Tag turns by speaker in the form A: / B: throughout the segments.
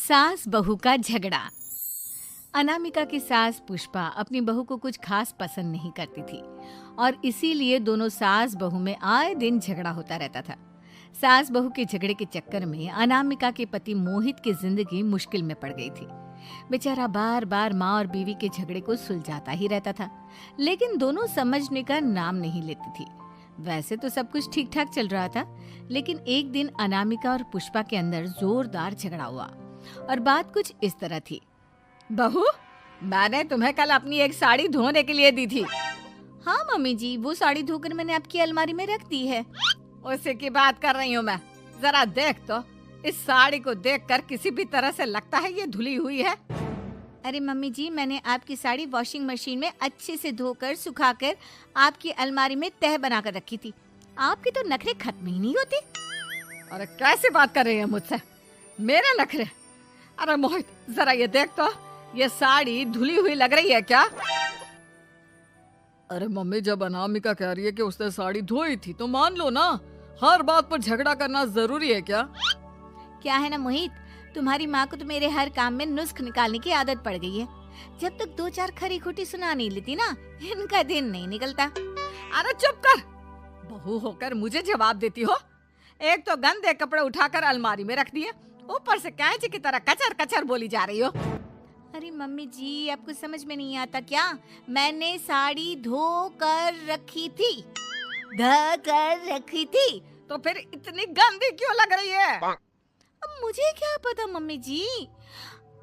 A: सास बहू का झगड़ा। अनामिका की सास पुष्पा अपनी बहू को कुछ खास पसंद नहीं करती थी और इसीलिए दोनों सास बहू में आए दिन झगड़ा होता रहता था। सास बहू के झगड़े के चक्कर में अनामिका के पति मोहित की जिंदगी मुश्किल में पड़ गई थी। बेचारा बार बार माँ और बीवी के झगड़े को सुलझाता ही रहता था, लेकिन दोनों समझने का नाम नहीं लेती थी। वैसे तो सब कुछ ठीक ठाक चल रहा था, लेकिन एक दिन अनामिका और पुष्पा के अंदर जोरदार झगड़ा हुआ और बात कुछ इस तरह थी। बहू, मैंने तुम्हें कल अपनी एक साड़ी धोने के लिए दी थी। हाँ मम्मी जी, वो साड़ी धोकर मैंने आपकी अलमारी में रख दी है। उसी की बात कर रही हूँ मैं। जरा देख तो, इस साड़ी को देखकर किसी भी तरह से लगता है ये धुली हुई है। अरे मम्मी जी, मैंने आपकी साड़ी वॉशिंग मशीन में अच्छे से धोकर सुखाकर आपकी अलमारी में तह बनाकर रखी थी। आपके तो नखरे खत्म ही नहीं होते। अरे कैसी बात कर रही है मुझसे? मेरे नखरे? अरे मोहित, जरा ये देख तो, ये साड़ी धुली हुई लग रही है क्या?
B: अरे मम्मी, जब अनामिका कह रही है कि उसने साड़ी धोई थी तो मान लो ना। हर बात पर झगड़ा करना जरूरी है क्या?
A: क्या है ना मोहित, तुम्हारी माँ को तो मेरे हर काम में नुस्ख निकालने की आदत पड़ गई है। जब तक दो चार खरी खोटी सुना नहीं लेती ना, इनका दिन नहीं निकलता।
B: अरे चुप कर, बहू होकर मुझे जवाब देती हो। एक तो गंदे कपड़े उठाकर अलमारी में रख दिए, ऊपर से कैंची की तरह कचर कचर बोली जा रही हो।
A: अरे मम्मी जी, आपको समझ में नहीं आता क्या? मैंने साड़ी धो कर रखी थी।
B: तो फिर इतनी गंदी क्यों लग रही है?
A: अब मुझे क्या पता मम्मी जी,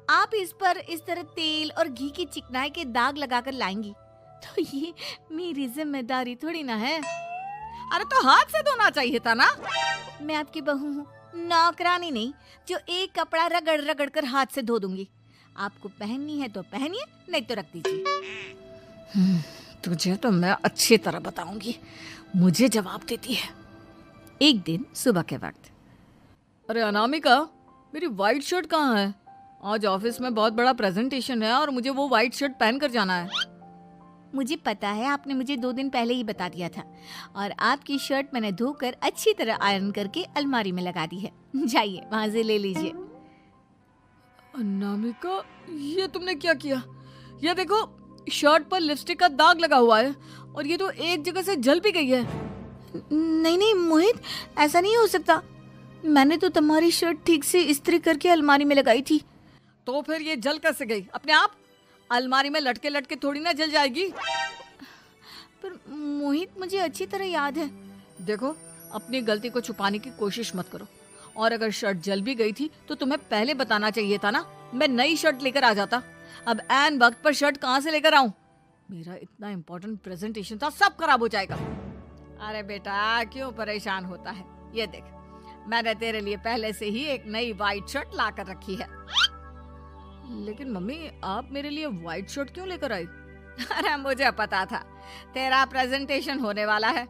A: आप इस पर इस तरह तेल और घी की चिकनाई के दाग लगाकर लाएंगी तो ये मेरी जिम्मेदारी थोड़ी ना है।
B: अरे तो हाथ से धोना चाहिए था ना।
A: मैं आपकी बहू हूँ, नौकरानी नहीं जो एक कपड़ा रगड़ रगड़ कर हाथ से धो दूंगी। आपको पहननी है तो पहनिए, नहीं तो रख दीजिए।
B: तुझे तो मैं अच्छी तरह बताऊंगी, मुझे जवाब देती है।
A: एक दिन सुबह के वक्त,
B: अरे अनामिका, मेरी व्हाइट शर्ट कहाँ है? आज ऑफिस में बहुत बड़ा प्रेजेंटेशन है और मुझे वो व्हाइट शर्ट पहन कर जाना है।
A: मुझे पता है, आपने मुझे 2 दिन पहले ही बता दिया था और आपकी शर्ट मैंने धोकर अच्छी तरह आयरन करके अलमारी में लगा दी है। जाइए वहां से ले लीजिए।
B: अनामिका, ये तुमने क्या किया? ये देखो, शर्ट पर लिपस्टिक का दाग लगा हुआ है और ये तो एक जगह से जल भी गई है।
A: नहीं नहीं मोहित, ऐसा नहीं हो सकता। मैंने तो तुम्हारी शर्ट ठीक से इस्त्री करके अलमारी में लगाई थी।
B: तो फिर ये जल कैसे गई अपने आप? अलमारी में लटके लटके थोड़ी ना जल जाएगी।
A: पर मोहित, मुझे अच्छी तरह याद है।
B: देखो, अपनी गलती को छुपाने की कोशिश मत करो। और अगर शर्ट जल भी गई थी तो तुम्हें पहले बताना चाहिए था ना। मैं नई शर्ट लेकर आ जाता। अब ऐन वक्त पर शर्ट कहाँ से लेकर आऊं? मेरा इतना इम्पोर्टेंट प्रेजेंटेशन था, सब खराब हो जाएगा। अरे बेटा, क्यों परेशान होता है? ये देख, मैंने तेरे लिए पहले से ही एक नई व्हाइट शर्ट ला कर रखी है। लेकिन मम्मी, आप मेरे लिए व्हाइट शर्ट क्यों लेकर आई? अरे मुझे पता था तेरा प्रेजेंटेशन होने वाला है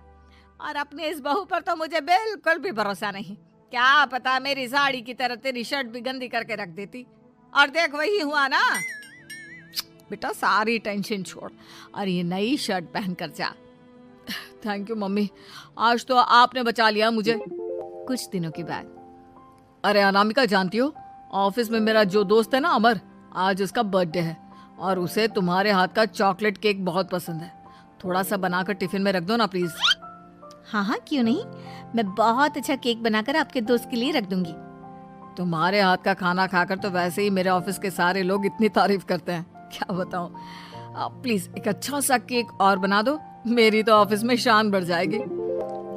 B: और अपनी इस बहू पर तो मुझे बिल्कुल भी भरोसा नहीं। क्या पता मेरी साड़ी की तरह तेरी शर्ट भी गंदी करके रख देती। और देख, वही हुआ ना। बेटा, सारी टेंशन छोड़ और ये नई शर्ट पहन कर जा। थैंक यू मम्मी, आज तो आपने बचा लिया मुझे।
A: कुछ दिनों के बाद,
B: अरे अनामिका, जानती हो, ऑफिस में मेरा जो दोस्त है ना अमर, आज उसका बर्थडे है और उसे तुम्हारे हाथ का चॉकलेट केक बहुत पसंद है। थोड़ा सा बनाकर टिफिन में रख दो ना प्लीज।
A: हाँ हाँ, क्यों नहीं। मैं बहुत अच्छा केक बनाकर आपके दोस्त के लिए रख दूंगी।
B: तुम्हारे हाथ का खाना खाकर तो वैसे ही मेरे ऑफिस के सारे लोग इतनी तारीफ करते हैं, क्या बताऊं। आप प्लीज एक अच्छा सा केक और बना दो, मेरी तो ऑफिस में शान बढ़ जाएगी।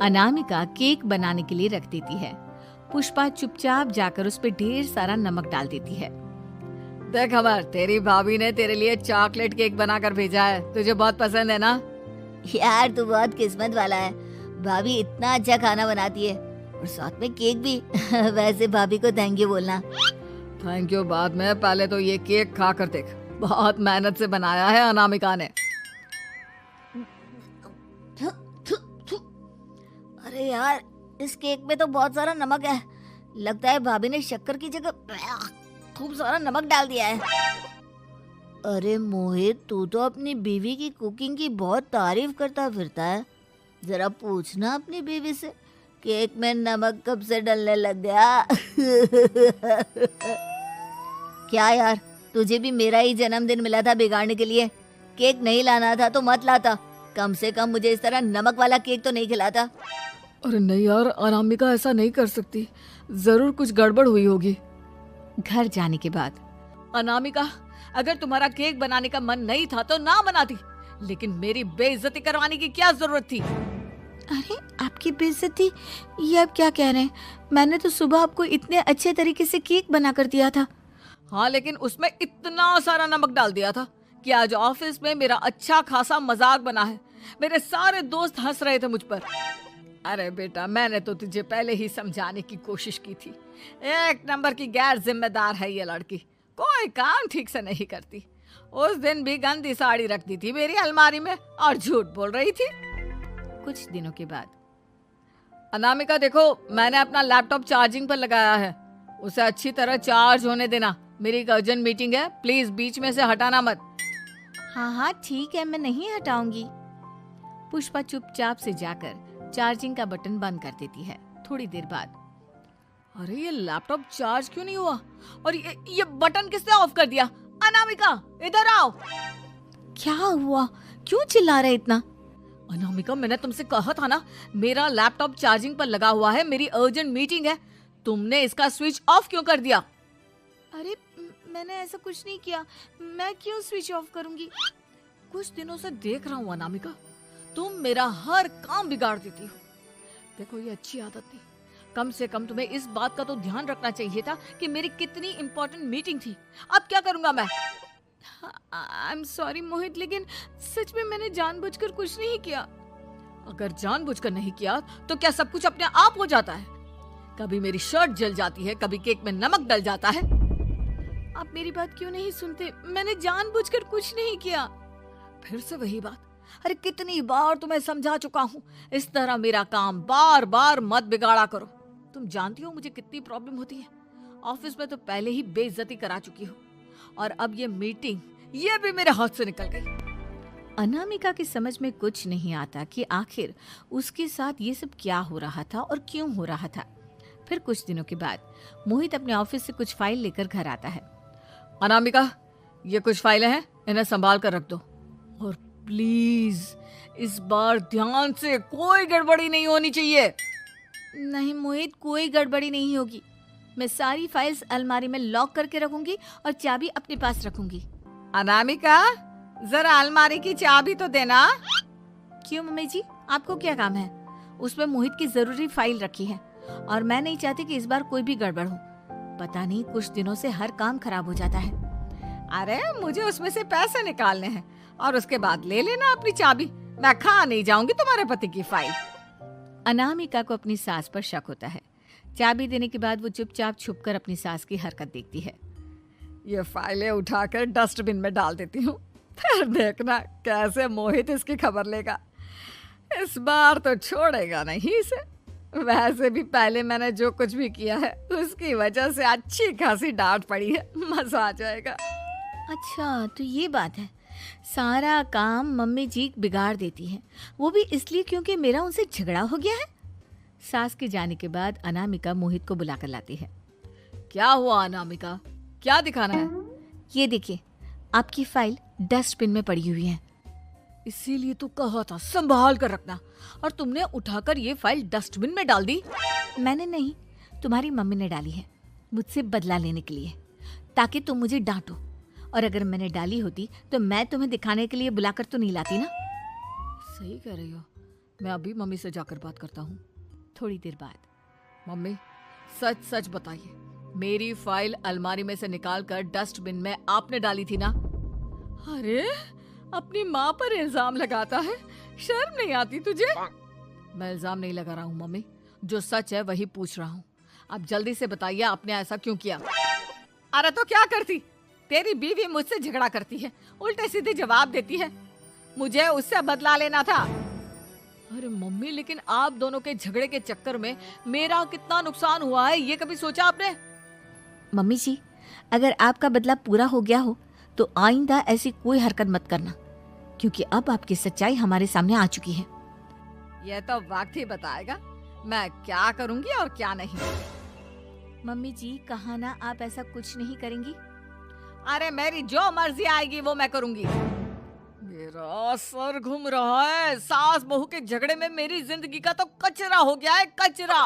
A: अनामिका केक बनाने के लिए रख देती है। पुष्पा चुपचाप जाकर उस पे ढेर सारा नमक डाल देती है।
B: देख अमर, तेरी भाभी ने तेरे लिए चॉकलेट केक बनाकर भेजा है, तुझे बहुत पसंद है ना?
C: यार, तू बहुत किस्मत वाला है। भाभी इतना अच्छा खाना बनाती है और साथ में केक भी। वैसे भाभी को थैंक यू बोलना।
B: थैंक यू बाद में, पहले तो ये केक खा कर देख। बहुत मेहनत से बनाया है अनामिका ने।
C: अरे यार, इस केक में तो बहुत सारा नमक है। लगता है भाभी ने शक्कर की जगह खूब सारा नमक डाल दिया है। अरे मोहित, तू तो अपनी बीवी की कुकिंग की बहुत तारीफ करता फिरता है। जरा पूछना अपनी बीवी से, केक में नमक कब से डलने लग गया। क्या यार, तुझे भी मेरा ही जन्मदिन मिला था बिगाड़ने के लिए। केक नहीं लाना था तो मत लाता, कम से कम मुझे इस तरह नमक वाला केक तो नहीं खिलाता।
B: अरे नहीं यार, अनामिका ऐसा नहीं कर सकती, जरूर कुछ गड़बड़ हुई होगी।
A: घर जाने के बाद
B: अनामिका, अगर तुम्हारा केक बनाने का मन नहीं था तो ना बनाती, लेकिन मेरी बेइज्जती करवाने की क्या जरूरत थी?
A: अरे आपकी बेइज्जती, ये आप क्या कह रहे हैं? मैंने तो सुबह आपको इतने अच्छे तरीके से केक बना कर दिया था।
B: हाँ, लेकिन उसमें इतना सारा नमक डाल दिया था कि आज ऑफिस में मेरा अच्छा खासा मजाक बना है। मेरे सारे दोस्त हंस रहे थे मुझ पर। अरे बेटा, मैंने तो तुझे पहले ही समझाने की कोशिश की थी। एक नंबर की गैर जिम्मेदार है ये लड़की, कोई काम ठीक से नहीं करती। उस दिन भी गंदी साड़ी रख दी थी मेरी अलमारी में और झूठ बोल रही थी।
A: कुछ दिनों के बाद
B: अनामिका देखो, मैंने अपना लैपटॉप चार्जिंग पर लगाया है, उसे अच्छी तरह चार्ज होने देना। मेरी एक अर्जेंट मीटिंग है, प्लीज बीच में से हटाना मत।
A: हाँ हाँ ठीक है, मैं नहीं हटाऊंगी। पुष्पा चुपचाप से जाकर चार्जिंग का बटन बंद कर देती है। थोड़ी देर बाद
B: अरे ये लैपटॉप चार्ज क्यों नहीं हुआ? और ये बटन किसने ऑफ कर दिया? अनामिका इधर आओ।
A: क्या हुआ? क्यों चिल्ला रहे इतना?
B: अनामिका, मैंने तुमसे कहा था ना, मेरा लैपटॉप चार्जिंग पर लगा हुआ है, मेरी अर्जेंट मीटिंग है। तुमने इसका स्विच ऑफ क्यों कर दिया?
A: अरे मैंने ऐसा कुछ नहीं किया, मैं क्यों स्विच ऑफ करूंगी?
B: कुछ दिनों से देख रहा हूँ अनामिका, तुम मेरा हर काम बिगाड़ देती हो। देखो ये अच्छी आदत नहीं। कम से कम तुम्हें इस बात का तो ध्यान रखना चाहिए था कि मेरी कितनी इंपॉर्टेंट मीटिंग थी। अब क्या करूंगा मैं?
A: आई एम सॉरी मोहित, लेकिन सच में मैंने जानबूझकर कुछ नहीं किया।
B: अगर जानबूझकर नहीं किया तो क्या सब कुछ अपने आप हो जाता है? कभी मेरी शर्ट जल जाती है, कभी केक में नमक डल जाता है।
A: आप मेरी बात क्यों नहीं सुनते? मैंने जानबूझकर कुछ नहीं किया।
B: फिर से वही बात। अरे कितनी बार तुम्हें समझा चुका हूँ, इस तरह मेरा काम बार बार मत बिगाड़ा करो। तुम जानती हो मुझे कितनी प्रॉब्लम होती है। ऑफिस में तो पहले ही बेइज्जती करा चुकी हो, और अब ये मीटिंग, ये भी मेरे हाथ से निकल गई।
A: अनामिका की समझ में कुछ नहीं आता कि आखिर उसके साथ ये सब क्या हो रहा था और क्यों हो रहा था। फिर कुछ दिनों के बाद मोहित अपने ऑफिस से कुछ फाइल लेकर घर आता है।
B: अनामिका, ये कुछ फाइलें हैं, इन्हें संभाल कर रख दो। और प्लीज इस बार ध्यान से, कोई गड़बड़ी नहीं होनी चाहिए।
A: नहीं मोहित, कोई गड़बड़ी नहीं होगी। मैं सारी फाइल्स अलमारी में लॉक करके रखूंगी और चाबी अपने पास रखूंगी।
B: अनामिका, जरा अलमारी की चाबी तो देना।
A: क्यों मम्मी जी, आपको क्या काम है? उसमें मोहित की जरूरी फाइल रखी है और मैं नहीं चाहती कि इस बार कोई भी गड़बड़ हो। पता नहीं कुछ दिनों से हर काम खराब हो जाता है।
B: अरे मुझे उसमें से पैसे निकालने हैं और उसके बाद ले लेना अपनी चाबी। मैं खा नहीं जाऊंगी तुम्हारे पति की फाइल।
A: अनामिका को अपनी सास पर शक होता है। चाबी देने के बाद वो चुपचाप छुपकर अपनी सास की हरकत देखती है।
B: ये फाइलें उठाकर डस्टबिन में डाल देती हूँ, फिर देखना कैसे मोहित इसकी खबर लेगा। इस बार तो छोड़ेगा नहीं इसे। वैसे भी पहले मैंने जो कुछ भी किया है उसकी वजह से अच्छी खासी डांट पड़ी है, मजा आ जाएगा।
A: अच्छा तो ये बात है, सारा काम मम्मी जी बिगाड़ देती है, वो भी इसलिए क्योंकि मेरा उनसे झगड़ा हो गया है। सास के जाने के बाद अनामिका मोहित को बुलाकर लाती है।
B: क्या हुआ अनामिका, क्या दिखाना है?
A: ये देखिए, आपकी फाइल डस्टबिन में पड़ी हुई है।
B: इसीलिए तो कहा था संभाल कर रखना, और तुमने उठाकर ये फाइल डस्टबिन में डाल दी।
A: मैंने नहीं, तुम्हारी मम्मी ने डाली है, मुझसे बदला लेने के लिए, ताकि तुम मुझे डांटो। और अगर मैंने डाली होती तो मैं तुम्हें दिखाने के लिए बुलाकर तो नहीं लाती ना।
B: सही कह रही हो, मैं अभी मम्मी से जाकर बात करता हूँ।
A: थोड़ी देर बाद,
B: मम्मी सच सच बताइए, मेरी फाइल अलमारी में से निकाल कर डस्टबिन में आपने डाली थी ना? अरे अपनी माँ पर इल्जाम लगाता है, शर्म नहीं आती तुझे? मैं इल्जाम नहीं लगा रहा हूँ मम्मी, जो सच है वही पूछ रहा हूँ। आप जल्दी से बताइए आपने ऐसा क्यों किया? अरे तो क्या करती, तेरी बीवी मुझसे झगड़ा करती है, उल्टे सीधे जवाब देती है, मुझे उससे बदला लेना था। अरे मम्मी, लेकिन आप दोनों के झगड़े के चक्कर में मेरा कितना नुकसान हुआ है, ये कभी सोचा आपने?
A: मम्मी जी, अगर आपका बदला पूरा हो गया हो तो आइंदा ऐसी कोई हरकत मत करना, क्योंकि अब आपकी सच्चाई हमारे सामने आ चुकी है।
B: यह तो वक्त ही बताएगा मैं क्या करूंगी और क्या नहीं।
A: मम्मी जी, कहा ना आप ऐसा कुछ नहीं करेंगी।
B: अरे मेरी जो मर्जी आएगी वो मैं करूंगी। मेरा सर घूम रहा है। सास बहू के झगड़े में मेरी जिंदगी का तो कचरा हो गया है, कचरा।